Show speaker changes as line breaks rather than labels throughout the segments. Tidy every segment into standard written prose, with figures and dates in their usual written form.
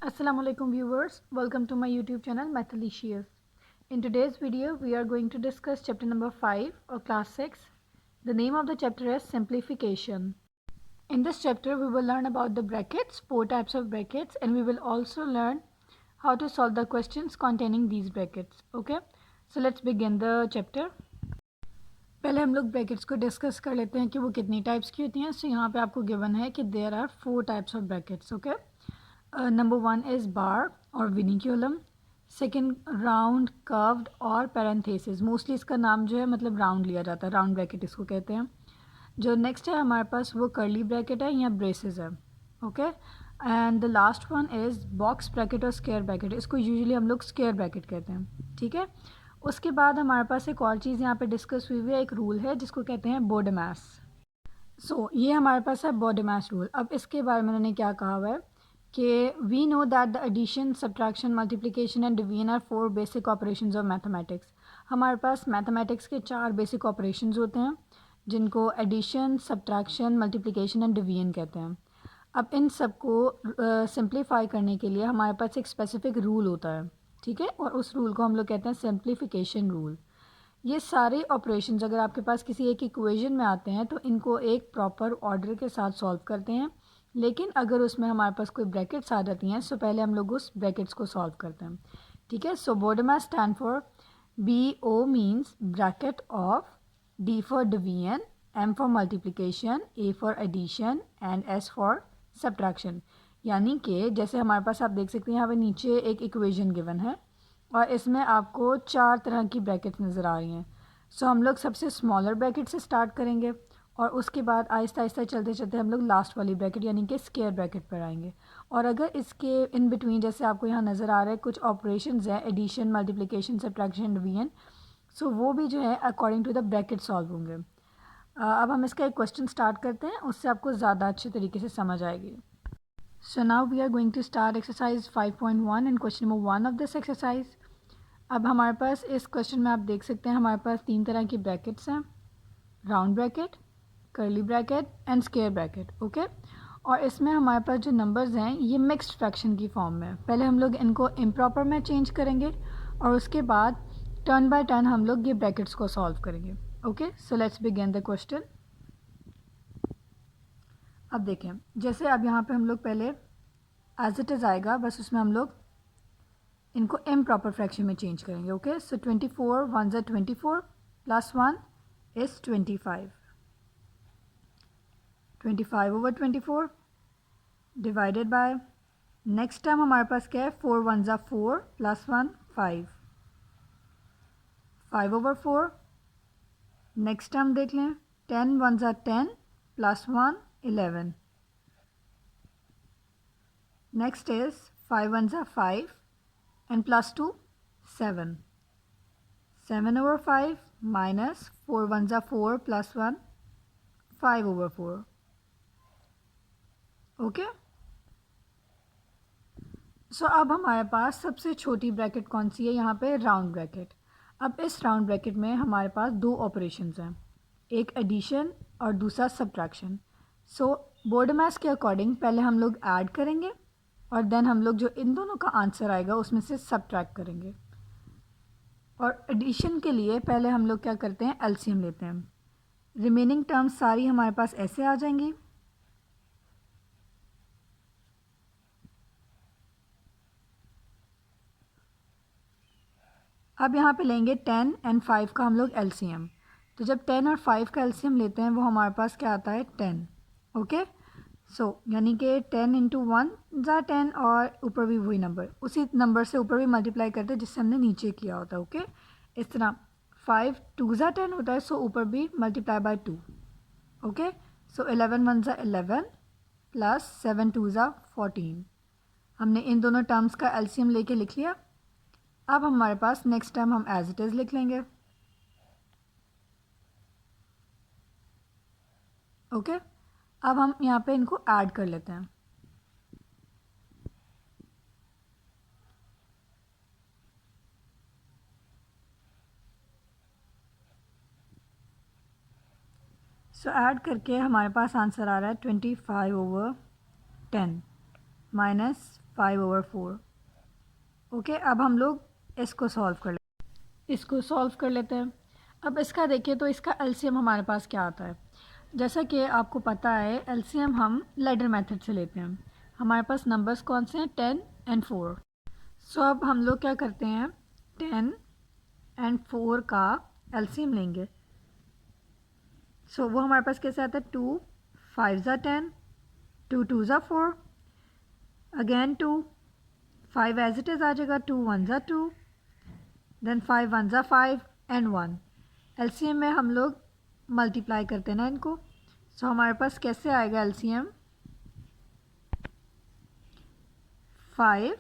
Assalamualaikum viewers, welcome to my YouTube channel Mathalicious. In today's video, we are going to discuss chapter number 5 or class 6. The name of the chapter is Simplification. In this chapter, we will learn about the brackets, 4 types of brackets, and we will also learn how to solve the questions containing these brackets. Okay, so let's begin the chapter. पहले हम लोग brackets को discuss कर लेते हैं कि वो कितनी टाइप्स की होती हैं. सो यहाँ पे आपको गिवन है कि there are 4 types of brackets. Okay, number 1 is bar और विनिक्यूलम. सेकेंड राउंड, कर्व्ड और पैरेंथेसिस. मोस्टली इसका नाम जो है मतलब राउंड लिया जाता है, राउंड ब्रैकेट इसको कहते हैं. जो नेक्स्ट है हमारे पास वो कर्ली ब्रैकेट है या ब्रेसेस है. Okay, and the last one is box bracket और स्क्वायर ब्रैकेट. इसको यूजुअली हम लोग स्क्वायर ब्रैकेट कहते हैं. ठीक है, उसके बाद हमारे पास एक और चीज़ यहाँ पे डिस्कस हुई हुई है, एक रूल है जिसको कहते हैं बोडेमास. सो ये हमारे पास है बोडेमास रूल. अब इसके बारे में उन्होंने क्या कहा हुआ है कि we know that the addition, subtraction, multiplication and division are 4 basic operations of mathematics. हमारे पास मैथमेटिक्स के 4 बेसिक ऑपरेशंस होते हैं जिनको addition, subtraction, multiplication and division कहते हैं. अब इन सब को सिंप्लीफाई करने के लिए हमारे पास एक स्पेसिफिक रूल होता है. ठीक है, और उस रूल को हम लोग कहते हैं सिंप्लीफिकेशन रूल. ये सारे ऑपरेशंस अगर आपके पास किसी एक इक्वेशन में आते हैं तो इनको एक प्रॉपर ऑर्डर के साथ सॉल्व करते हैं. लेकिन अगर उसमें हमारे पास कोई ब्रैकेट्स आ जाती हैं तो पहले हम लोग उस ब्रैकेट्स को सॉल्व करते हैं. ठीक है, so BODMAS stand for BO means bracket of, D for division, M for multiplication, A for addition and S for subtraction. यानी कि जैसे हमारे पास आप देख सकते हैं यहाँ पे नीचे एक इक्वेशन गिवन है और इसमें आपको 4 तरह की ब्रैकेट्स नज़र आ रही हैं. सो हम लोग सबसे स्मॉलर ब्रैकेट से स्टार्ट करेंगे और उसके बाद आहिस्ता आहिस्ता चलते चलते हम लोग लास्ट वाली ब्रैकेट यानी कि स्क्वायर ब्रैकेट पर आएंगे. और अगर इसके इन बिटवीन जैसे आपको यहाँ नज़र आ रहा है कुछ ऑपरेशंस हैं, addition, multiplication, subtraction, division, so वो भी जो है according to the bracket solve होंगे. अब हम इसका एक क्वेश्चन स्टार्ट करते हैं, उससे आपको ज़्यादा अच्छे तरीके से समझ आएगी. So now we are going to start exercise 5.1 and question number 1 of this exercise. अब हमारे पास इस क्वेश्चन में आप देख सकते हैं हमारे पास 3 तरह की ब्रैकेट्स हैं, round bracket, curly bracket and square bracket. Okay, और इसमें हमारे पास जो नंबर्स हैं ये मिक्स्ड फ्रैक्शन की फॉर्म में. पहले हम लोग इनको इम्प्रॉपर में चेंज करेंगे और उसके बाद टर्न बाय टर्न हम लोग ये ब्रैकेट्स को सॉल्व करेंगे. Okay, so let's begin the question. अब देखें, जैसे अब यहाँ पे हम लोग पहले एज इट इज़ आएगा, बस उसमें हम लोग इनको इम्प्रॉपर फ्रैक्शन में चेंज करेंगे. ओके, सो 24 1 ज़ा 24 plus 1 is 25. 25 over 24 divided by, next term हमारे पास क्या है, 4 1 ज़ा 4 प्लस 1 5. 5 ओवर 4. नेक्स्ट टर्म देख लें, 10 1 ज़ा 10 प्लस 1 11. नेक्स्ट इज़ 5 1 ज़ा 5 and plus 2 7. 7 over 5 minus 4 1s are 4 plus 1 5 over 4. Okay, सो अब हमारे पास सबसे छोटी ब्रैकेट कौन सी है, यहाँ पे राउंड ब्रैकेट. अब इस राउंड ब्रैकेट में हमारे पास 2 ऑपरेशंस हैं, एक एडिशन और दूसरा सब्ट्रैक्शन. सो बोडेमास के अकॉर्डिंग पहले हम लोग ऐड करेंगे और देन हम लोग जो इन दोनों का आंसर आएगा उसमें से सब्ट्रैक्ट करेंगे. और एडिशन के लिए पहले हम लोग क्या करते हैं, एलसीएम लेते हैं. रिमेनिंग टर्म्स सारी हमारे पास ऐसे आ जाएंगी. अब यहाँ पे लेंगे 10 एंड 5 का हम लोग एलसीएम. तो जब 10 और 5 का एलसीएम लेते हैं वो हमारे पास क्या आता है, 10. ओके, सो यानी कि 10 इंटू 1 ज़ा 10 और ऊपर भी वही नंबर, उसी नंबर से ऊपर भी मल्टीप्लाई करते हैं जिससे हमने नीचे किया होता है. ओके, इस तरह 5 2 ज़ा 10 होता है, सो ऊपर भी मल्टीप्लाई बाय 2. ओके, सो 11 1 ज़ा 11 प्लस 7 2 ज़ा 14. हमने इन दोनों टर्म्स का एलसीएम लेके लिख लिया. अब हमारे पास नेक्स्ट टर्म हम एज इट इज़ लिख लेंगे. ओके, अब हम यहाँ पे इनको ऐड कर लेते हैं. सो ऐड करके हमारे पास आंसर आ रहा है 25 ओवर 10. -5/4। ओके, अब हम लोग इसको सॉल्व कर लेते हैं। अब इसका देखिए तो इसका एलसीएम हमारे पास क्या आता है। जैसा कि आपको पता है एलसीएम हम लैडर मेथड से लेते हैं। हमारे पास नंबर्स कौन से हैं, 10 और 4। सो अब हम लोग क्या करते हैं, 10 और 4 का एलसीएम लेंगे। सो वो हमारे पास कैसे आता है, 2 5 ज़ा 10, 2 2 ज़ा 4, अगेन 2 5 एज इट इज़ आ जाएगा, 2 1 ज़ा 2, देन 5 1 ज़ा 5 एंड 1। एलसीएम में हम लोग मल्टीप्लाई करते हैं ना इनको। सो हमारे पास कैसे आएगा LCM, 5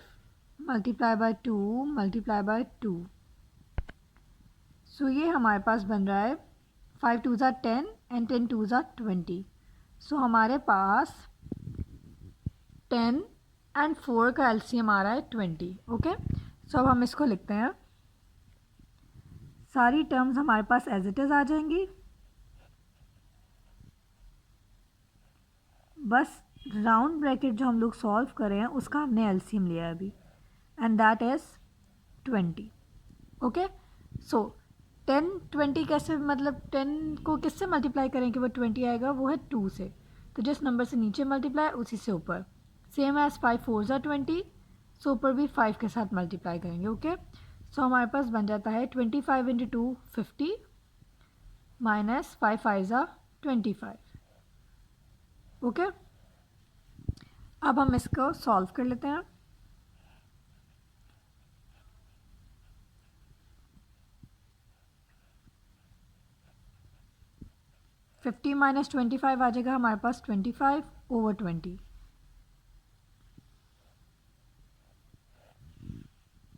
multiply by 2 multiply by 2। सो ये हमारे पास बन रहा है 5 2 ज़ा 10 एंड 10 2 ज़ा 20। सो हमारे पास 10 एंड 4 का एलसीएम आ रहा है 20। ओके, सो अब हम इसको लिखते हैं। सारी टर्म्स हमारे पास एज इट इज़ आ जाएंगी, बस राउंड ब्रैकेट जो हम लोग सॉल्व कर रहे हैं उसका हमने एलसीएम लिया है अभी, एंड दैट इज़ 20। ओके, सो 10 20 कैसे, मतलब 10 को किससे मल्टीप्लाई करें कि वो 20 आएगा, वो है 2 से। तो जिस नंबर से नीचे मल्टीप्लाई उसी से ऊपर, सेम एज 5 4 ज़ा 20, सो ऊपर भी 5 के साथ मल्टीप्लाई करेंगे। ओके, सो हमारे पास बन जाता है 25 × 2 50 माइनस 5 5 ज़ा 25। ओके, अब हम इसको सॉल्व कर लेते हैं। फिफ्टी माइनस 25 आ जाएगा हमारे पास 25/20।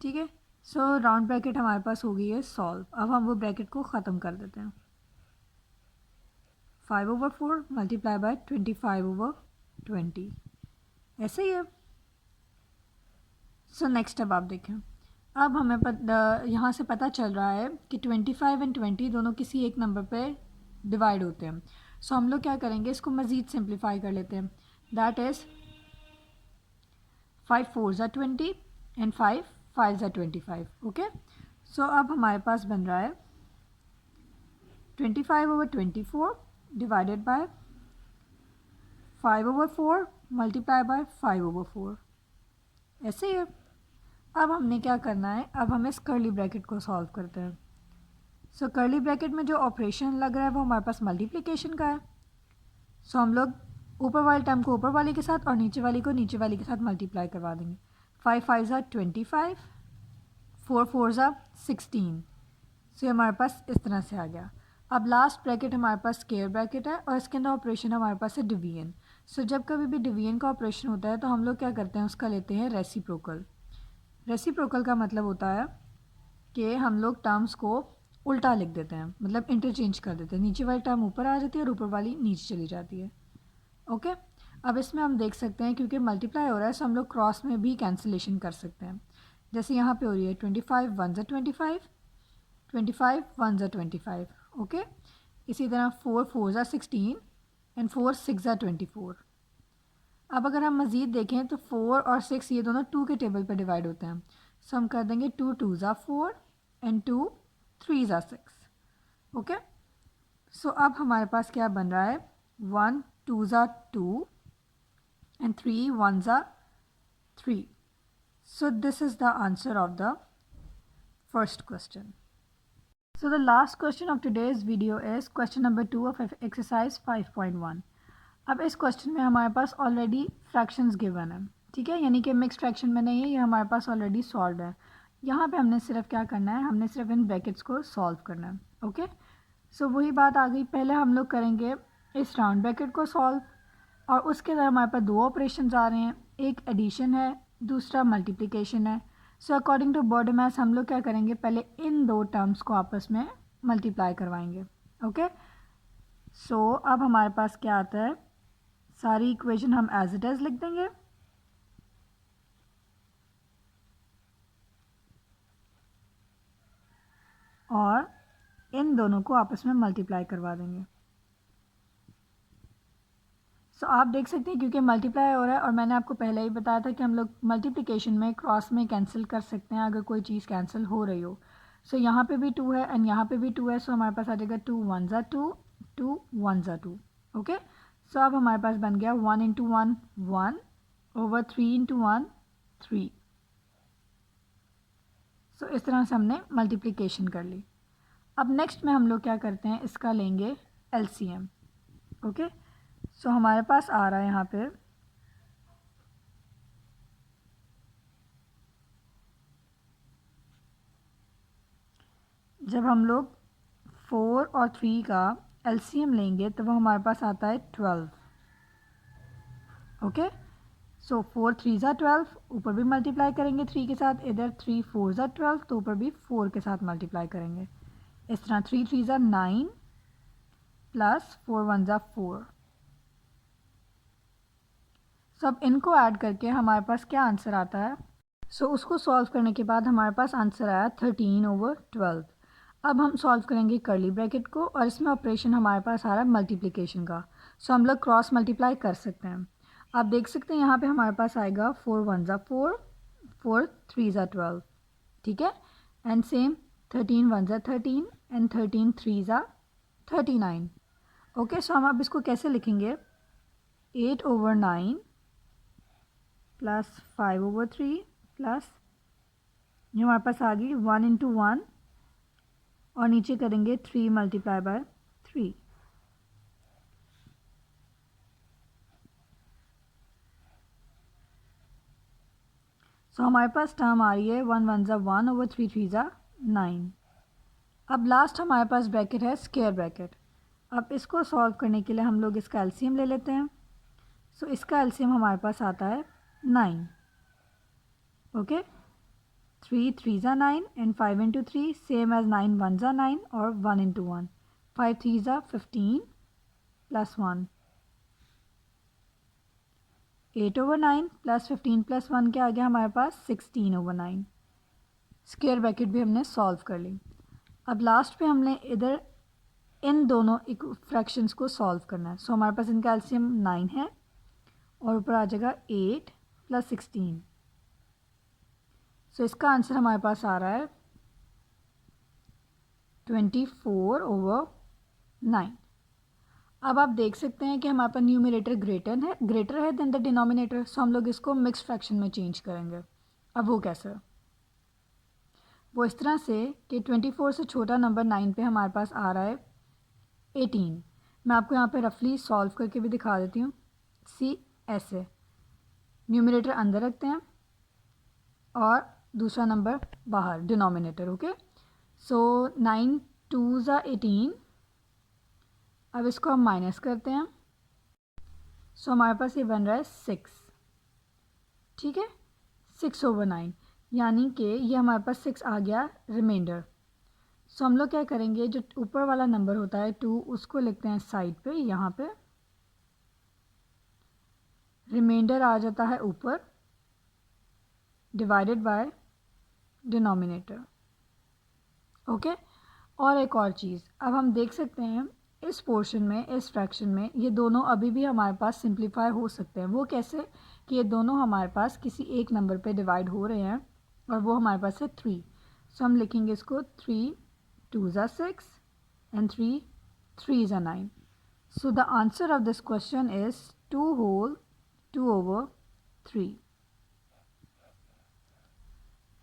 ठीक है, सो राउंड ब्रैकेट हमारे पास हो गई है सॉल्व। अब हम वो ब्रैकेट को ख़त्म कर देते हैं। 5/4 मल्टीप्लाई बाय 25/20, ऐसे ही है। सो नेक्स्ट अब आप देखें, अब हमें यहाँ से पता चल रहा है कि 25 और 20 दोनों किसी एक नंबर पे डिवाइड होते हैं। सो हम लोग क्या करेंगे, इसको मज़ीद सिंप्लीफाई कर लेते हैं। दैट इज़ 5 4 ज़ा 20 एंड 5 5 ज़ा 25। ओके, सो अब हमारे पास बन रहा है 25/24 डिवाइडेड बाय 5/4 मल्टीप्लाई बाय 5/4, ऐसे ही है। अब हमने क्या करना है, अब हम इस कर्ली ब्रैकेट को सॉल्व करते हैं। सो कर्ली ब्रैकेट में जो ऑपरेशन लग रहा है वो हमारे पास मल्टीप्लिकेशन का है। सो हम लोग ऊपर वाले टर्म को ऊपर वाले के साथ और नीचे वाली को नीचे वाली के साथ मल्टीप्लाई करवा देंगे। 5 5 ज़ा 25, 4 4 ज़ा 16। सो हमारे पास इस तरह से आ गया। अब लास्ट ब्रैकेट हमारे पास स्क्वायर ब्रैकेट है और इसके अंदर ऑपरेशन हमारे पास है डिवीजन। सो जब कभी भी डिवीजन का ऑपरेशन होता है तो हम लोग क्या करते हैं, उसका लेते हैं रेसिप्रोकल। रेसिप्रोकल का मतलब होता है कि हम लोग टर्म्स को उल्टा लिख देते हैं, मतलब इंटरचेंज कर देते हैं। नीचे वाली टर्म ऊपर आ जाती है और ऊपर वाली नीचे चली जाती है। ओके, अब इसमें हम देख सकते हैं क्योंकि मल्टीप्लाई हो रहा है, सो हम लोग क्रॉस में भी कैंसिलेशन कर सकते हैं। जैसे यहाँ पे हो रही है 25 1 ज़ा 25, 25 1 ज़ा 25। ओके, इसी तरह 4 4 ज़ा 16 एंड 4 6 ज़ा 24। अब अगर हम मज़ीद देखें तो 4 और 6 ये दोनों 2 के टेबल पर डिवाइड होते हैं। सो हम कर देंगे 2 2 ज़ा 4 एंड 2 3 ज़ा 6। ओके, सो अब हमारे पास क्या बन रहा है, 1 2 ज़ा 2 and 3 1s are 3. So this is the answer of the first question. So the last question of today's video is question number 2 of exercise 5.1. अब इस क्वेश्चन में हमारे पास ऑलरेडी फ्रैक्शंस गिवन है, ठीक है, यानी कि मिक्स फ्रैक्शन में नहीं है, ये हमारे पास ऑलरेडी सॉल्व है। यहाँ पे हमने सिर्फ क्या करना है, हमने सिर्फ इन ब्रैकेट्स को सॉल्व करना है। ओके, सो वही बात आ गई, पहले हम लोग करेंगे इस राउंड ब्रैकेट को सॉल्व और उसके अंदर हमारे पास दो ऑपरेशंस आ रहे हैं, एक एडिशन है, दूसरा मल्टीप्लिकेशन है। So according to BODMAS हम लोग क्या करेंगे, पहले इन दो टर्म्स को आपस में मल्टीप्लाई करवाएंगे। ओके, सो अब हमारे पास क्या आता है, सारी इक्वेशन हम एज इट इज लिख देंगे और इन दोनों को आपस में मल्टीप्लाई करवा देंगे। सो आप देख सकते हैं क्योंकि मल्टीप्लाई हो रहा है और मैंने आपको पहले ही बताया था कि हम लोग मल्टीप्लिकेशन में क्रॉस में कैंसिल कर सकते हैं अगर कोई चीज़ कैंसिल हो रही हो। सो यहाँ पे भी 2 है एंड यहाँ पे भी 2 है, सो हमारे पास आ जाएगा 2 1 ज़ा 2, 2 1 ज़ा 2। ओके, सो अब हमारे पास बन गया 1 इंटू 1 1 ओवर 3 इंटू 1 3। सो इस तरह से हमने मल्टीप्लिकेशन कर ली। अब नेक्स्ट में हम लोग क्या करते हैं, इसका लेंगे एलसीएम। ओके, सो हमारे पास आ रहा है यहाँ पे जब हम लोग 4 और 3 का एलसीएम लेंगे तो वो हमारे पास आता है 12। ओके, सो 4 3 ज़ा 12, ऊपर भी मल्टीप्लाई करेंगे 3 के साथ, इधर 3 4 ज़ा 12 तो ऊपर भी 4 के साथ मल्टीप्लाई करेंगे। इस तरह 3 3 ज़ा 9 प्लस 4 1 ज़ा 4। सो अब इनको ऐड करके हमारे पास क्या आंसर आता है, सो उसको सॉल्व करने के बाद हमारे पास आंसर आया 13 ओवर 12। अब हम सॉल्व करेंगे करली ब्रैकेट को और इसमें ऑपरेशन हमारे पास आ रहा है मल्टीप्लिकेशन का। सो हम लोग क्रॉस मल्टीप्लाई कर सकते हैं। आप देख सकते हैं यहाँ पे हमारे पास आएगा 4 1 ज़ा 4, 4 3 ज़ा 12, ठीक है, एंड सेम 13 1 ज़ा 13 एंड 13 3 ज़ा 39। ओके, सो हम अब इसको कैसे लिखेंगे, 8 ओवर 9 प्लस 5 ओवर 3 प्लस ये हमारे पास आ गई 1 इंटू 1 और नीचे करेंगे 3 मल्टीप्लाई बाय 3। सो हमारे पास टर्म आ रही है 1 1 ज़ा 1 ओवर 3 3 ज़ा 9। अब लास्ट हमारे पास ब्रैकेट है स्क्वायर ब्रैकेट। अब इसको सॉल्व करने के लिए हम लोग इसका एलसीएम ले लेते हैं। सो इसका एलसीएम हमारे पास आता है 9। ओके, 3 3 ज़ा 9 एंड 5 इंटू 3 सेम एज 9 1 ज़ा 9 और 1 इंटू 1, 5 3 ज़ा 15 प्लस 1, 8 ओवर 9 प्लस 15 प्लस 1 क्या आ गया हमारे पास 16 ओवर 9। स्क्वायर ब्रैकेट भी हमने सॉल्व कर ली। अब लास्ट पे हमने इधर इन दोनों फ्रैक्शंस को सॉल्व करना है। सो हमारे पास इनका एलसीएम 9 है और ऊपर आ जाएगा 8 प्लस 16। सो इसका आंसर हमारे पास आ रहा है 24 ओवर 9। अब आप देख सकते हैं कि हमारे पास न्यूमरेटर ग्रेटर है देन द डिनोमिनेटर। सो हम लोग इसको मिक्स फ्रैक्शन में चेंज करेंगे। अब वो कैसे, वो इस तरह से कि 24 से छोटा नंबर 9 पे हमारे पास आ रहा है 18। मैं आपको यहाँ पे रफली सॉल्व करके भी दिखा देती हूँ। सी ऐसे न्यूमरेटर अंदर रखते हैं और दूसरा नंबर बाहर डिनोमिनेटर। ओके, सो 9 2 ज़ा 18। अब इसको हम माइनस करते हैं। सो हमारे पास ये बन रहा है 6, ठीक है, 6 ओवर 9, यानी कि ये हमारे पास 6 आ गया रिमाइंडर। सो हम लोग क्या करेंगे, जो ऊपर वाला नंबर होता है 2 उसको लिखते हैं साइड पे, यहाँ पे रिमाइंडर आ जाता है ऊपर डिवाइडेड बाय डिनोमिनेटर। ओके, और एक और चीज़ अब हम देख सकते हैं इस पोर्शन में, इस फ्रैक्शन में ये दोनों अभी भी हमारे पास सिंप्लीफाई हो सकते हैं। वो कैसे कि ये दोनों हमारे पास किसी एक नंबर पे डिवाइड हो रहे हैं और वो हमारे पास है 3। सो हम लिखेंगे इसको 3 2 ज़ा 6 एंड 3 3 ज़ा 9। So the answer of this question is 2 whole 2 over 3.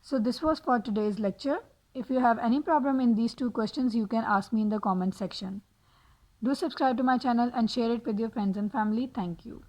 So this was for today's lecture. If you have any problem in these two questions, you can ask me in the comment section. Do subscribe to my channel and share it with your friends and family. Thank you.